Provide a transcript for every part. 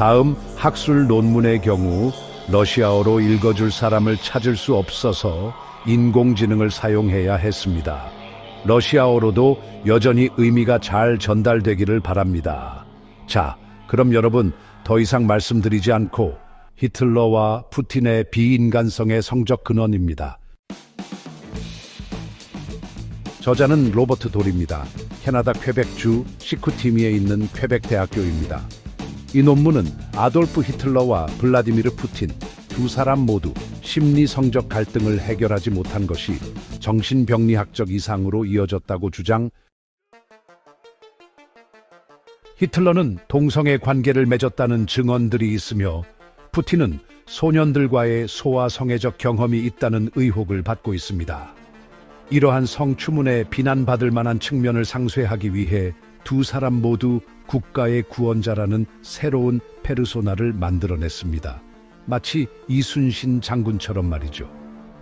다음 학술 논문의 경우 러시아어로 읽어줄 사람을 찾을 수 없어서 인공지능을 사용해야 했습니다. 러시아어로도 여전히 의미가 잘 전달되기를 바랍니다. 자, 그럼 여러분 더 이상 말씀드리지 않고 히틀러와 푸틴의 비인간성의 성적 근원입니다. 저자는 로버트 돌입니다. 캐나다 퀘벡주 시쿠티미에 있는 퀘벡 대학교입니다. 이 논문은 아돌프 히틀러와 블라디미르 푸틴 두 사람 모두 심리 성적 갈등을 해결하지 못한 것이 정신병리학적 이상으로 이어졌다고 주장. 히틀러는 동성애 관계를 맺었다는 증언들이 있으며 푸틴은 소년들과의 소아성애적 경험이 있다는 의혹을 받고 있습니다. 이러한 성추문에 비난받을 만한 측면을 상쇄하기 위해 두 사람 모두 국가의 구원자라는 새로운 페르소나를 만들어냈습니다. 마치 이순신 장군처럼 말이죠.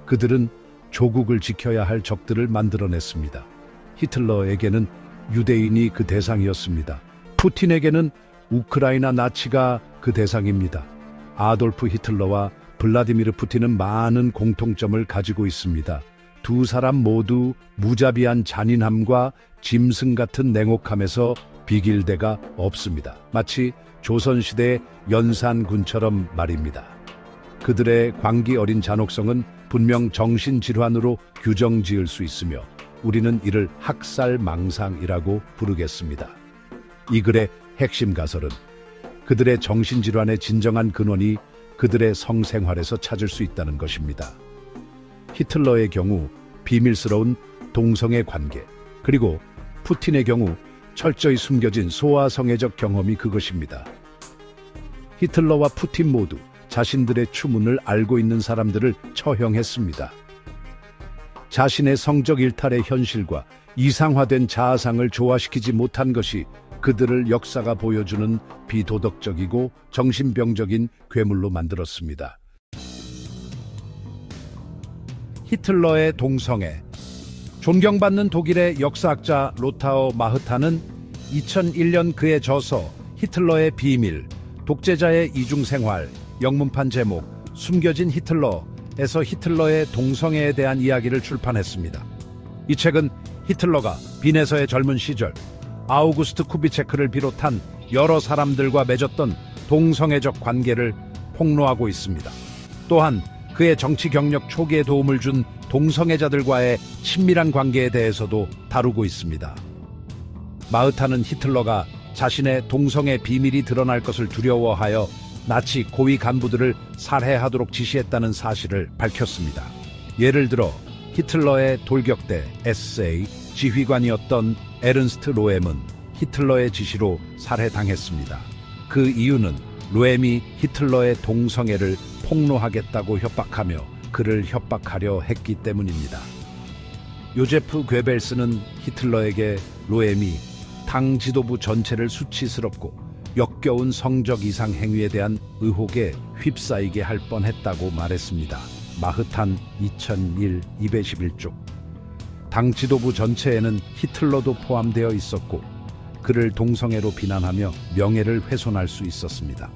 그들은 조국을 지켜야 할 적들을 만들어냈습니다. 히틀러에게는 유대인이 그 대상이었습니다. 푸틴에게는 우크라이나 나치가 그 대상입니다. 아돌프 히틀러와 블라디미르 푸틴은 많은 공통점을 가지고 있습니다. 두 사람 모두 무자비한 잔인함과 짐승 같은 냉혹함에서 비길 데가 없습니다. 마치 조선시대 연산군처럼 말입니다. 그들의 광기 어린 잔혹성은 분명 정신질환으로 규정지을 수 있으며 우리는 이를 학살망상이라고 부르겠습니다. 이 글의 핵심 가설은 그들의 정신질환의 진정한 근원이 그들의 성생활에서 찾을 수 있다는 것입니다. 히틀러의 경우 비밀스러운 동성애 관계, 그리고 푸틴의 경우 철저히 숨겨진 소아성애적 경험이 그것입니다. 히틀러와 푸틴 모두 자신들의 추문을 알고 있는 사람들을 처형했습니다. 자신의 성적 일탈의 현실과 이상화된 자아상을 조화시키지 못한 것이 그들을 역사가 보여주는 비도덕적이고 정신병적인 괴물로 만들었습니다. 히틀러의 동성애. 존경받는 독일의 역사학자 로타어 마흐타는 2001년 그의 저서 히틀러의 비밀, 독재자의 이중생활, 영문판 제목 숨겨진 히틀러에서 히틀러의 동성애에 대한 이야기를 출판했습니다. 이 책은 히틀러가 빈에서의 젊은 시절 아우구스트 쿠비체크를 비롯한 여러 사람들과 맺었던 동성애적 관계를 폭로하고 있습니다. 또한 그의 정치 경력 초기에 도움을 준 동성애자들과의 친밀한 관계에 대해서도 다루고 있습니다. 마흐타는 히틀러가 자신의 동성애 비밀이 드러날 것을 두려워하여 나치 고위 간부들을 살해하도록 지시했다는 사실을 밝혔습니다. 예를 들어 히틀러의 돌격대 SA 지휘관이었던 에른스트 로엠은 히틀러의 지시로 살해당했습니다. 그 이유는 로엠이 히틀러의 동성애를 폭로하겠다고 협박하며 그를 협박하려 했기 때문입니다. 요제프 괴벨스는 히틀러에게 로엠이 당 지도부 전체를 수치스럽고 역겨운 성적 이상 행위에 대한 의혹에 휩싸이게 할 뻔했다고 말했습니다. 마흐탄 2001 211쪽. 당 지도부 전체에는 히틀러도 포함되어 있었고 그를 동성애로 비난하며 명예를 훼손할 수 있었습니다.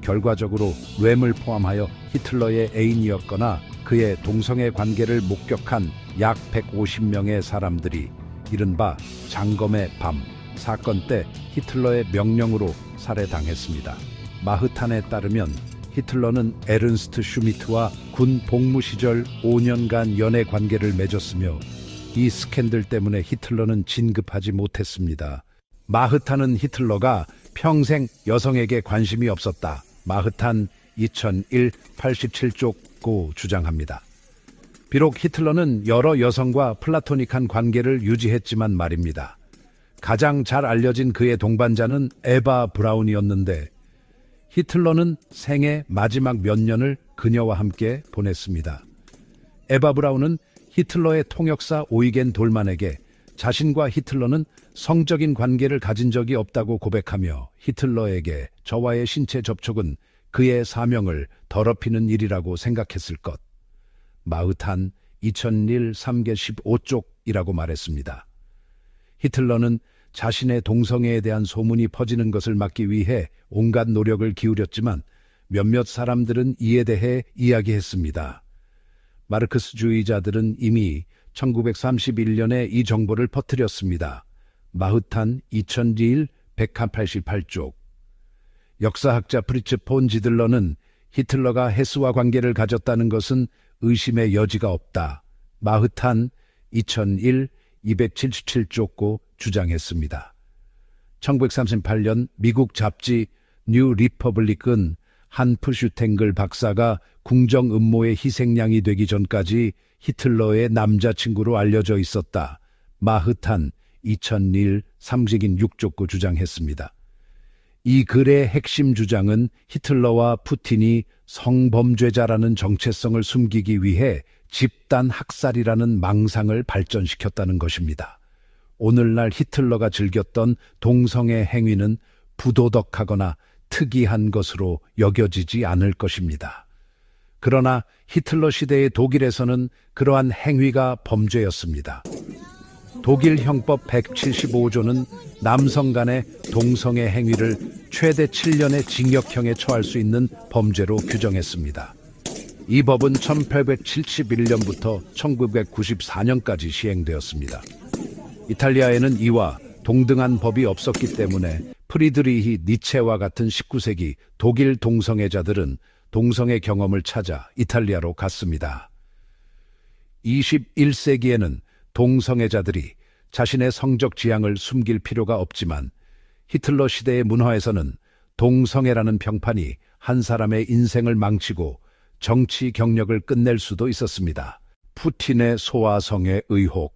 결과적으로 로엠을 포함하여 히틀러의 애인이었거나 그의 동성애 관계를 목격한 약 150명의 사람들이 이른바 장검의 밤 사건 때 히틀러의 명령으로 살해당했습니다. 마흐탄에 따르면 히틀러는 에른스트 슈미트와 군 복무 시절 5년간 연애 관계를 맺었으며 이 스캔들 때문에 히틀러는 진급하지 못했습니다. 마흐탄은 히틀러가 평생 여성에게 관심이 없었다. 마흐탄 2001 87쪽고 주장합니다. 비록 히틀러는 여러 여성과 플라토닉한 관계를 유지했지만 말입니다. 가장 잘 알려진 그의 동반자는 에바 브라운이었는데 히틀러는 생애 마지막 몇 년을 그녀와 함께 보냈습니다. 에바 브라운은 히틀러의 통역사 오이겐 돌만에게 자신과 히틀러는 성적인 관계를 가진 적이 없다고 고백하며 히틀러에게 저와의 신체 접촉은 그의 사명을 더럽히는 일이라고 생각했을 것. 마흐탄 2001 3개 15쪽이라고 말했습니다. 히틀러는 자신의 동성애에 대한 소문이 퍼지는 것을 막기 위해 온갖 노력을 기울였지만 몇몇 사람들은 이에 대해 이야기했습니다. 마르크스주의자들은 이미 1931년에 이 정보를 퍼뜨렸습니다. 마흐탄 2001 188쪽. 역사학자 프리츠 폰 지들러는 히틀러가 헤스와 관계를 가졌다는 것은 의심의 여지가 없다. 마흐탄 2001 277쪽고 주장했습니다. 1938년 미국 잡지 뉴 리퍼블릭은 한 푸슈탱글 박사가 궁정 음모의 희생양이 되기 전까지 히틀러의 남자친구로 알려져 있었다. 마흐탄 2001 삼식인 6쪽고 주장했습니다. 이 글의 핵심 주장은 히틀러와 푸틴이 성범죄자라는 정체성을 숨기기 위해 집단 학살이라는 망상을 발전시켰다는 것입니다. 오늘날 히틀러가 즐겼던 동성애 행위는 부도덕하거나 특이한 것으로 여겨지지 않을 것입니다. 그러나 히틀러 시대의 독일에서는 그러한 행위가 범죄였습니다. 독일 형법 175조는 남성 간의 동성애 행위를 최대 7년의 징역형에 처할 수 있는 범죄로 규정했습니다. 이 법은 1871년부터 1994년까지 시행되었습니다. 이탈리아에는 이와 동등한 법이 없었기 때문에 프리드리히 니체와 같은 19세기 독일 동성애자들은 동성애 경험을 찾아 이탈리아로 갔습니다. 21세기에는 동성애자들이 자신의 성적 지향을 숨길 필요가 없지만 히틀러 시대의 문화에서는 동성애라는 평판이 한 사람의 인생을 망치고 정치 경력을 끝낼 수도 있었습니다. 푸틴의 소아성애 의혹.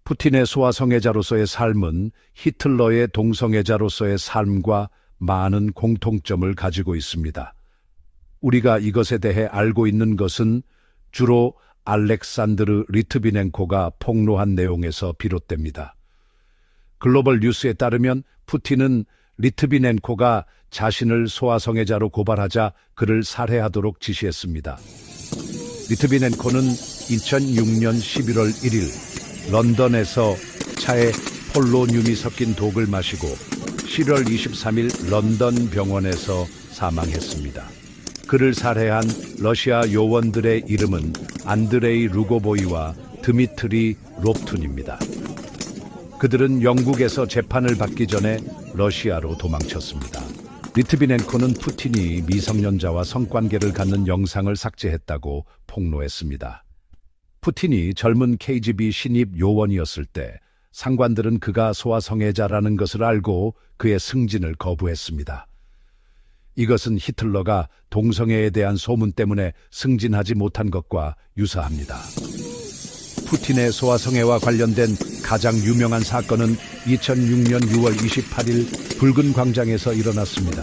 푸틴의 소아성애자로서의 삶은 히틀러의 동성애자로서의 삶과 많은 공통점을 가지고 있습니다. 우리가 이것에 대해 알고 있는 것은 주로 알렉산드르 리트비넨코가 폭로한 내용에서 비롯됩니다. 글로벌 뉴스에 따르면 푸틴은 리트비넨코가 자신을 소아성애자로 고발하자 그를 살해하도록 지시했습니다. 리트비넨코는 2006년 11월 1일 런던에서 차에 폴로늄이 섞인 독을 마시고 7월 23일 런던 병원에서 사망했습니다. 그를 살해한 러시아 요원들의 이름은 안드레이 루고보이와 드미트리 롭툰입니다. 그들은 영국에서 재판을 받기 전에 러시아로 도망쳤습니다. 리트비넨코는 푸틴이 미성년자와 성관계를 갖는 영상을 삭제했다고 폭로했습니다. 푸틴이 젊은 KGB 신입 요원이었을 때 상관들은 그가 소아성애자라는 것을 알고 그의 승진을 거부했습니다. 이것은 히틀러가 동성애에 대한 소문 때문에 승진하지 못한 것과 유사합니다. 푸틴의 소아성애와 관련된 가장 유명한 사건은 2006년 6월 28일 붉은 광장에서 일어났습니다.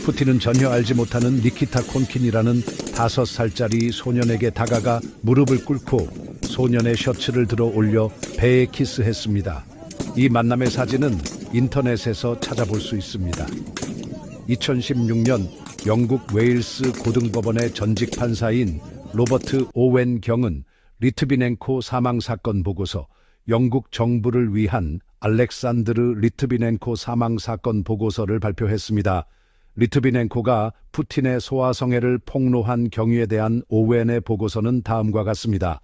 푸틴은 전혀 알지 못하는 니키타 콘킨이라는 5살짜리 소년에게 다가가 무릎을 꿇고 소년의 셔츠를 들어 올려 배에 키스했습니다. 이 만남의 사진은 인터넷에서 찾아볼 수 있습니다. 2016년 영국 웨일스 고등법원의 전직 판사인 로버트 오웬 경은 리트비넨코 사망 사건 보고서, 영국 정부를 위한 알렉산드르 리트비넨코 사망 사건 보고서를 발표했습니다. 리트비넨코가 푸틴의 소아성애를 폭로한 경위에 대한 오웬의 보고서는 다음과 같습니다.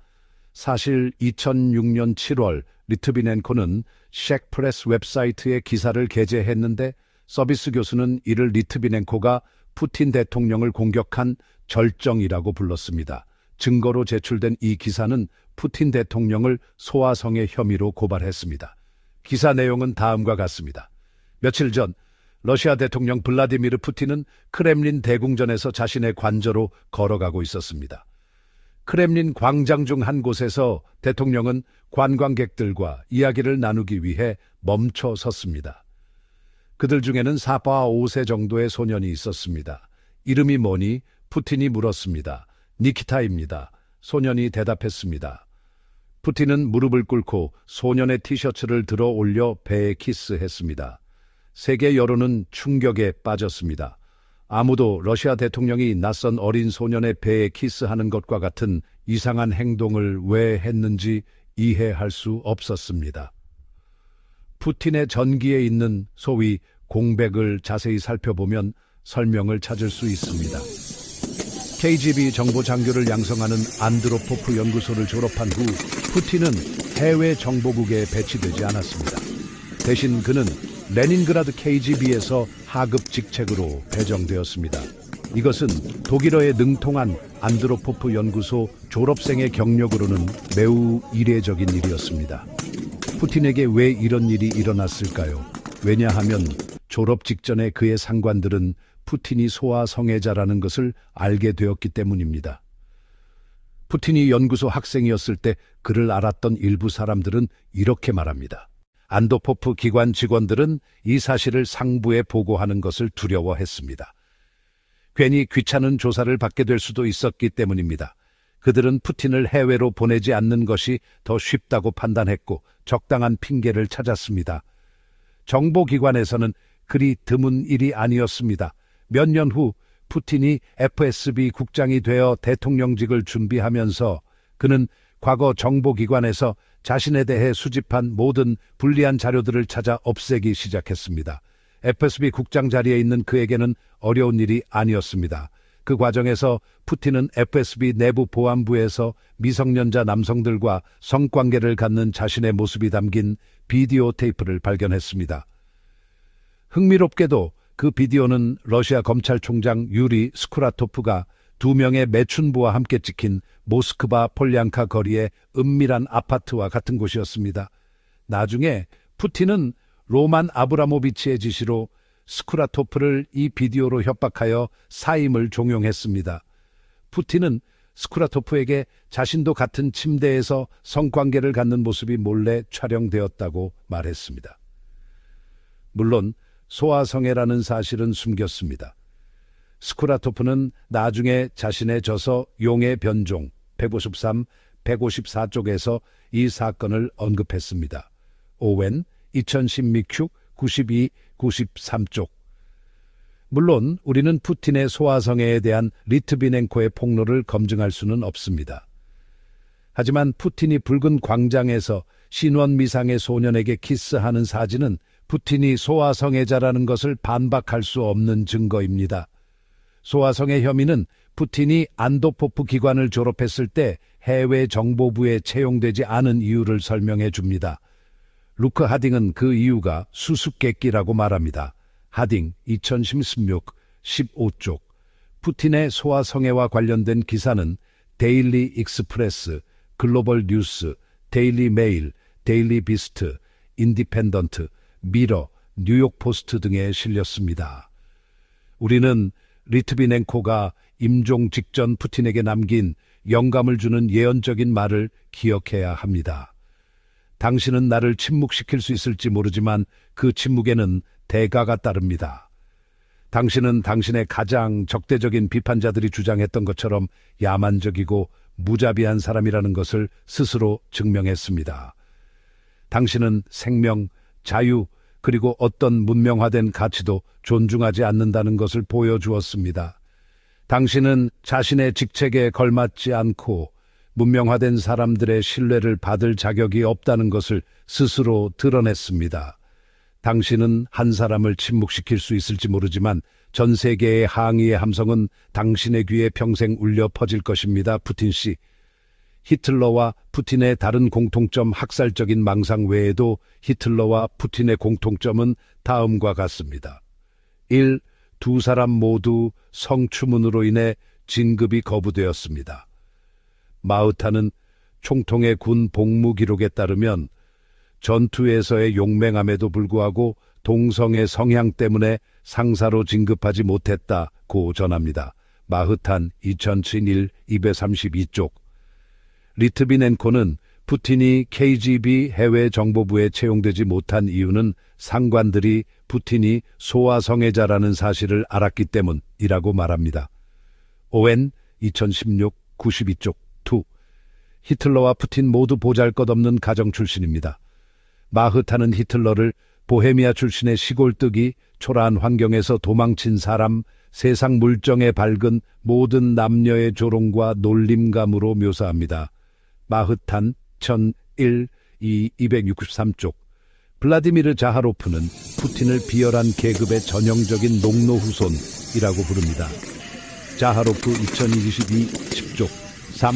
사실 2006년 7월 리트비넨코는 쉑프레스 웹사이트에 기사를 게재했는데 서비스 교수는 이를 리트비넨코가 푸틴 대통령을 공격한 절정이라고 불렀습니다. 증거로 제출된 이 기사는 푸틴 대통령을 소아성애 혐의로 고발했습니다. 기사 내용은 다음과 같습니다. 며칠 전 러시아 대통령 블라디미르 푸틴은 크렘린 대궁전에서 자신의 관저로 걸어가고 있었습니다. 크렘린 광장 중 한 곳에서 대통령은 관광객들과 이야기를 나누기 위해 멈춰 섰습니다. 그들 중에는 4파 5세 정도의 소년이 있었습니다. 이름이 뭐니? 푸틴이 물었습니다. 니키타입니다. 소년이 대답했습니다. 푸틴은 무릎을 꿇고 소년의 티셔츠를 들어 올려 배에 키스했습니다. 세계 여론은 충격에 빠졌습니다. 아무도 러시아 대통령이 낯선 어린 소년의 배에 키스하는 것과 같은 이상한 행동을 왜 했는지 이해할 수 없었습니다. 푸틴의 전기에 있는 소위 공백을 자세히 살펴보면 설명을 찾을 수 있습니다. KGB 정보 장교를 양성하는 안드로포프 연구소를 졸업한 후 푸틴은 해외 정보국에 배치되지 않았습니다. 대신 그는 레닌그라드 KGB에서 하급 직책으로 배정되었습니다. 이것은 독일어에 능통한 안드로포프 연구소 졸업생의 경력으로는 매우 이례적인 일이었습니다. 푸틴에게 왜 이런 일이 일어났을까요? 왜냐하면 졸업 직전에 그의 상관들은 푸틴이 소아성애자라는 것을 알게 되었기 때문입니다. 푸틴이 연구소 학생이었을 때 그를 알았던 일부 사람들은 이렇게 말합니다. 안도포프 기관 직원들은 이 사실을 상부에 보고하는 것을 두려워했습니다. 괜히 귀찮은 조사를 받게 될 수도 있었기 때문입니다. 그들은 푸틴을 해외로 보내지 않는 것이 더 쉽다고 판단했고 적당한 핑계를 찾았습니다. 정보기관에서는 그리 드문 일이 아니었습니다. 몇 년 후 푸틴이 FSB 국장이 되어 대통령직을 준비하면서 그는 과거 정보기관에서 자신에 대해 수집한 모든 불리한 자료들을 찾아 없애기 시작했습니다. FSB 국장 자리에 있는 그에게는 어려운 일이 아니었습니다. 그 과정에서 푸틴은 FSB 내부 보안부에서 미성년자 남성들과 성관계를 갖는 자신의 모습이 담긴 비디오 테이프를 발견했습니다. 흥미롭게도 그 비디오는 러시아 검찰총장 유리 스쿠라토프가 2명의 매춘부와 함께 찍힌 모스크바 폴량카 거리의 은밀한 아파트와 같은 곳이었습니다. 나중에 푸틴은 로만 아브라모비치의 지시로 스쿠라토프를 이 비디오로 협박하여 사임을 종용했습니다. 푸틴은 스쿠라토프에게 자신도 같은 침대에서 성관계를 갖는 모습이 몰래 촬영되었다고 말했습니다. 물론 소아성애라는 사실은 숨겼습니다. 스쿠라토프는 나중에 자신의 저서 용의 변종 153, 154쪽에서 이 사건을 언급했습니다. 오웬 2010미큐 92, 93쪽. 물론 우리는 푸틴의 소아성애에 대한 리트비넨코의 폭로를 검증할 수는 없습니다. 하지만 푸틴이 붉은 광장에서 신원미상의 소년에게 키스하는 사진은 푸틴이 소아성애자라는 것을 반박할 수 없는 증거입니다. 소아성애 혐의는 푸틴이 안도포프 기관을 졸업했을 때 해외 정보부에 채용되지 않은 이유를 설명해 줍니다. 루크 하딩은 그 이유가 수수께끼라고 말합니다. 하딩 2016, 15쪽. 푸틴의 소아성애와 관련된 기사는 데일리 익스프레스, 글로벌 뉴스, 데일리 메일, 데일리 비스트, 인디펜던트, 미러, 뉴욕 포스트 등에 실렸습니다. 우리는 리트비넨코가 임종 직전 푸틴에게 남긴 영감을 주는 예언적인 말을 기억해야 합니다. 당신은 나를 침묵시킬 수 있을지 모르지만 그 침묵에는 대가가 따릅니다. 당신은 당신의 가장 적대적인 비판자들이 주장했던 것처럼 야만적이고 무자비한 사람이라는 것을 스스로 증명했습니다. 당신은 생명, 자유, 그리고 어떤 문명화된 가치도 존중하지 않는다는 것을 보여주었습니다. 당신은 자신의 직책에 걸맞지 않고 문명화된 사람들의 신뢰를 받을 자격이 없다는 것을 스스로 드러냈습니다. 당신은 한 사람을 침묵시킬 수 있을지 모르지만 전 세계의 항의의 함성은 당신의 귀에 평생 울려 퍼질 것입니다. 푸틴 씨. 히틀러와 푸틴의 다른 공통점 학살적인 망상 외에도 히틀러와 푸틴의 공통점은 다음과 같습니다. 1. 두 사람 모두 성추문으로 인해 진급이 거부되었습니다. 마흐타는 총통의 군 복무 기록에 따르면 전투에서의 용맹함에도 불구하고 동성의 성향 때문에 상사로 진급하지 못했다고 전합니다. 마흐탄 2007 232쪽. 리트비넨코는 푸틴이 KGB 해외 정보부에 채용되지 못한 이유는 상관들이 푸틴이 소아성애자라는 사실을 알았기 때문이라고 말합니다. 오웬 2016 92쪽 2. 히틀러와 푸틴 모두 보잘것없는 가정 출신입니다. 마흐타는 히틀러를 보헤미아 출신의 시골뜨기, 초라한 환경에서 도망친 사람, 세상 물정에 밝은 모든 남녀의 조롱과 놀림감으로 묘사합니다. 마흐탄 1001, 263쪽. 블라디미르 자하로프는 푸틴을 비열한 계급의 전형적인 농노 후손이라고 부릅니다. 자하로프 2022 10쪽 3.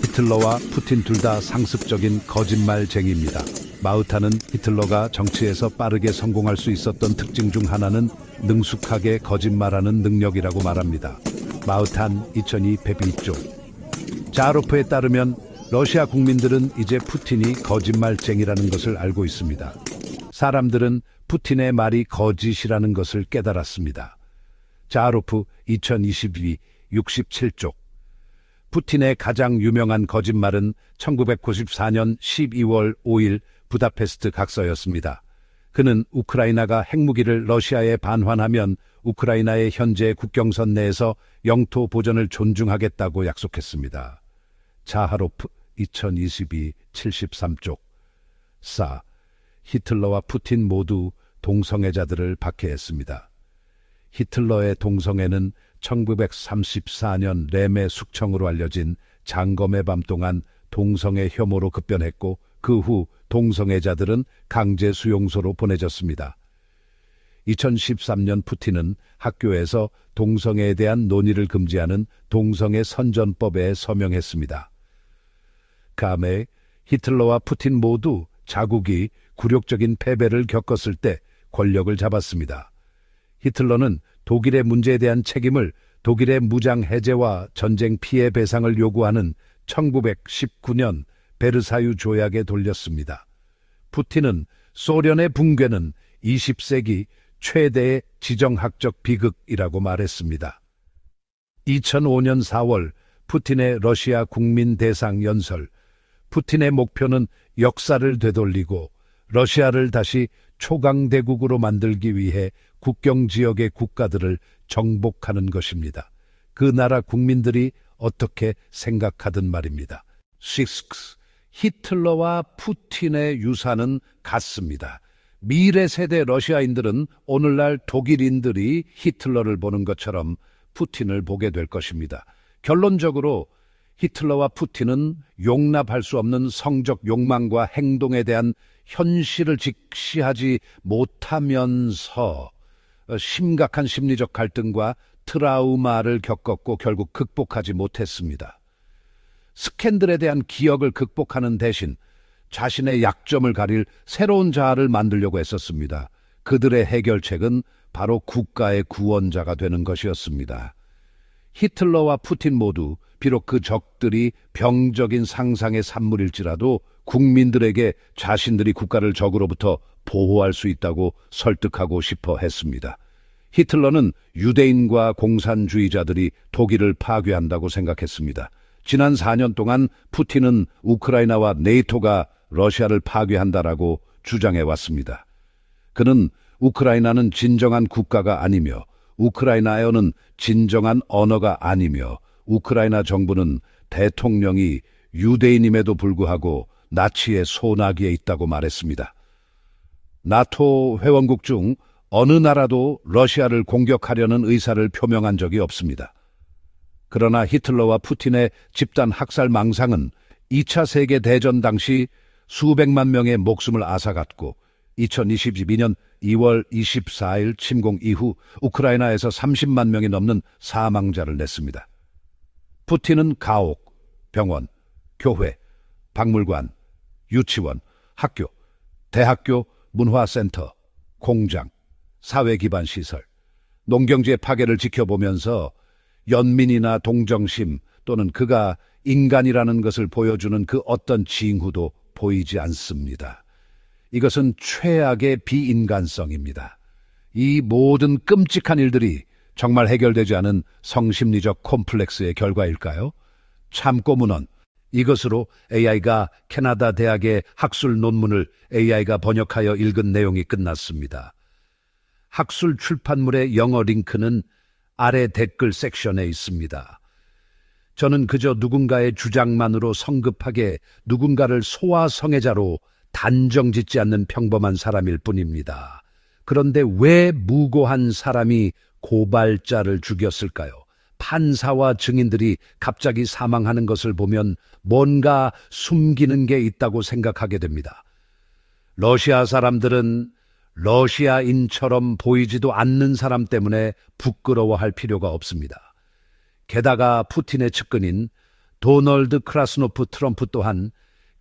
히틀러와 푸틴 둘 다 상습적인 거짓말쟁이입니다. 마우타는 히틀러가 정치에서 빠르게 성공할 수 있었던 특징 중 하나는 능숙하게 거짓말하는 능력이라고 말합니다. 마우탄 2002 102쪽. 자하로프에 따르면 러시아 국민들은 이제 푸틴이 거짓말쟁이라는 것을 알고 있습니다. 사람들은 푸틴의 말이 거짓이라는 것을 깨달았습니다. 자하로프 2022 67쪽. 푸틴의 가장 유명한 거짓말은 1994년 12월 5일 부다페스트 각서였습니다. 그는 우크라이나가 핵무기를 러시아에 반환하면 우크라이나의 현재 국경선 내에서 영토 보전을 존중하겠다고 약속했습니다. 자하로프 2022 73쪽. 4. 히틀러와 푸틴 모두 동성애자들을 박해했습니다. 히틀러의 동성애는 1934년 렘의 숙청으로 알려진 장검의 밤 동안 동성애 혐오로 급변했고 그 후 동성애자들은 강제 수용소로 보내졌습니다. 2013년 푸틴은 학교에서 동성애에 대한 논의를 금지하는 동성애 선전법에 서명했습니다. 감에 히틀러와 푸틴 모두 자국이 굴욕적인 패배를 겪었을 때 권력을 잡았습니다. 히틀러는 독일의 문제에 대한 책임을 독일의 무장 해제와 전쟁 피해 배상을 요구하는 1919년 베르사유 조약에 돌렸습니다. 푸틴은 소련의 붕괴는 20세기 최대의 지정학적 비극이라고 말했습니다. 2005년 4월 푸틴의 러시아 국민 대상 연설. 푸틴의 목표는 역사를 되돌리고 러시아를 다시 초강대국으로 만들기 위해 국경 지역의 국가들을 정복하는 것입니다. 그 나라 국민들이 어떻게 생각하든 말입니다. 6. 히틀러와 푸틴의 유사는 같습니다. 미래 세대 러시아인들은 오늘날 독일인들이 히틀러를 보는 것처럼 푸틴을 보게 될 것입니다. 결론적으로 히틀러와 푸틴은 용납할 수 없는 성적 욕망과 행동에 대한 현실을 직시하지 못하면서 심각한 심리적 갈등과 트라우마를 겪었고 결국 극복하지 못했습니다. 스캔들에 대한 기억을 극복하는 대신 자신의 약점을 가릴 새로운 자아를 만들려고 했었습니다. 그들의 해결책은 바로 국가의 구원자가 되는 것이었습니다. 히틀러와 푸틴 모두 비록 그 적들이 병적인 상상의 산물일지라도 국민들에게 자신들이 국가를 적으로부터 보호할 수 있다고 설득하고 싶어 했습니다. 히틀러는 유대인과 공산주의자들이 독일을 파괴한다고 생각했습니다. 지난 4년 동안 푸틴은 우크라이나와 네이토가 러시아를 파괴한다라고 주장해 왔습니다. 그는 우크라이나는 진정한 국가가 아니며 우크라이나어는 진정한 언어가 아니며 우크라이나 정부는 대통령이 유대인임에도 불구하고 나치의 소나기에 있다고 말했습니다. 나토 회원국 중 어느 나라도 러시아를 공격하려는 의사를 표명한 적이 없습니다. 그러나 히틀러와 푸틴의 집단 학살 망상은 2차 세계대전 당시 수백만 명의 목숨을 앗아갔고 2022년 2월 24일 침공 이후 우크라이나에서 30만 명이 넘는 사망자를 냈습니다. 푸틴은 가옥, 병원, 교회, 박물관, 유치원, 학교, 대학교, 문화센터, 공장, 사회기반시설, 농경지의 파괴를 지켜보면서 연민이나 동정심 또는 그가 인간이라는 것을 보여주는 그 어떤 징후도 보이지 않습니다. 이것은 최악의 비인간성입니다. 이 모든 끔찍한 일들이 정말 해결되지 않은 성심리적 콤플렉스의 결과일까요? 참고문헌. 이것으로 AI가 캐나다 대학의 학술 논문을 AI가 번역하여 읽은 내용이 끝났습니다. 학술 출판물의 영어 링크는 아래 댓글 섹션에 있습니다. 저는 그저 누군가의 주장만으로 성급하게 누군가를 소아성애자로 단정짓지 않는 평범한 사람일 뿐입니다. 그런데 왜 무고한 사람이 고발자를 죽였을까요? 판사와 증인들이 갑자기 사망하는 것을 보면 뭔가 숨기는 게 있다고 생각하게 됩니다. 러시아 사람들은 러시아인처럼 보이지도 않는 사람 때문에 부끄러워할 필요가 없습니다. 게다가 푸틴의 측근인 도널드 크라스노프 트럼프 또한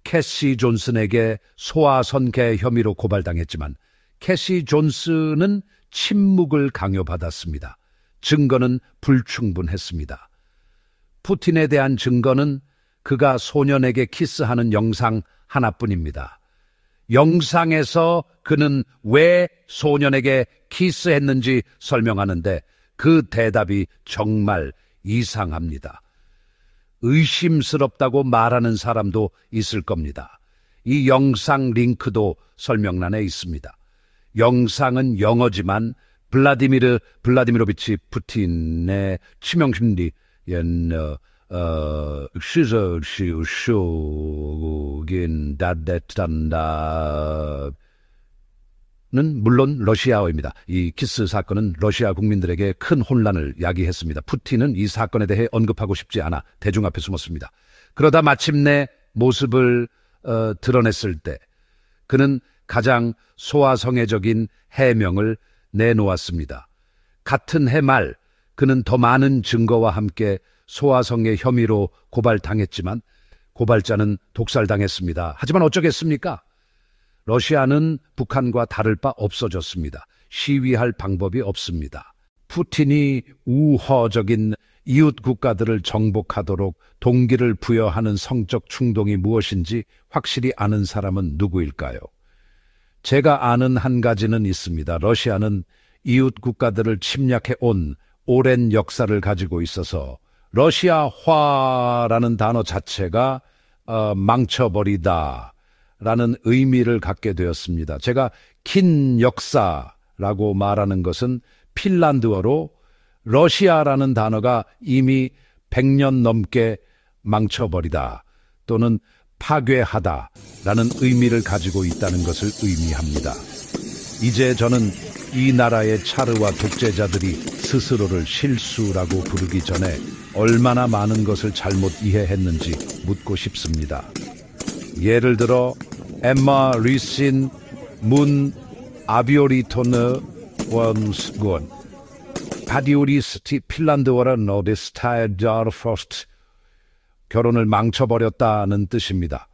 캐시 존슨에게 소아선계 혐의로 고발당했지만 캐시 존슨은 침묵을 강요받았습니다. 증거는 불충분했습니다. 푸틴에 대한 증거는 그가 소년에게 키스하는 영상 하나뿐입니다. 영상에서 그는 왜 소년에게 키스했는지 설명하는데 그 대답이 정말 이상합니다. 의심스럽다고 말하는 사람도 있을 겁니다. 이 영상 링크도 설명란에 있습니다. 영상은 영어지만 블라디미로비치 푸틴의 치명심리 는 물론 러시아어입니다. 이 키스 사건은 러시아 국민들에게 큰 혼란을 야기했습니다. 푸틴은 이 사건에 대해 언급하고 싶지 않아 대중 앞에 숨었습니다. 그러다 마침내 모습을 드러냈을 때 그는 가장 소아성애적인 해명을 내놓았습니다. 같은 해 말 그는 더 많은 증거와 함께 소아성애 혐의로 고발당했지만 고발자는 독살당했습니다. 하지만 어쩌겠습니까? 러시아는 북한과 다를 바 없어졌습니다. 시위할 방법이 없습니다. 푸틴이 우호적인 이웃 국가들을 정복하도록 동기를 부여하는 성적 충동이 무엇인지 확실히 아는 사람은 누구일까요? 제가 아는 한 가지는 있습니다. 러시아는 이웃 국가들을 침략해 온 오랜 역사를 가지고 있어서 러시아화라는 단어 자체가 망쳐버리다 라는 의미를 갖게 되었습니다. 제가 긴 역사라고 말하는 것은 핀란드어로 러시아라는 단어가 이미 100년 넘게 망쳐버리다 또는 파괴하다 라는 의미를 가지고 있다는 것을 의미합니다. 이제 저는 이 나라의 차르와 독재자들이 스스로를 실수라고 부르기 전에 얼마나 많은 것을 잘못 이해했는지 묻고 싶습니다. 예를 들어 엠마 리신 문 아비오리토너 원스군 바디오리스티 핀란드어라 노디스타이저 퍼스트 결혼을 망쳐버렸다는 뜻입니다.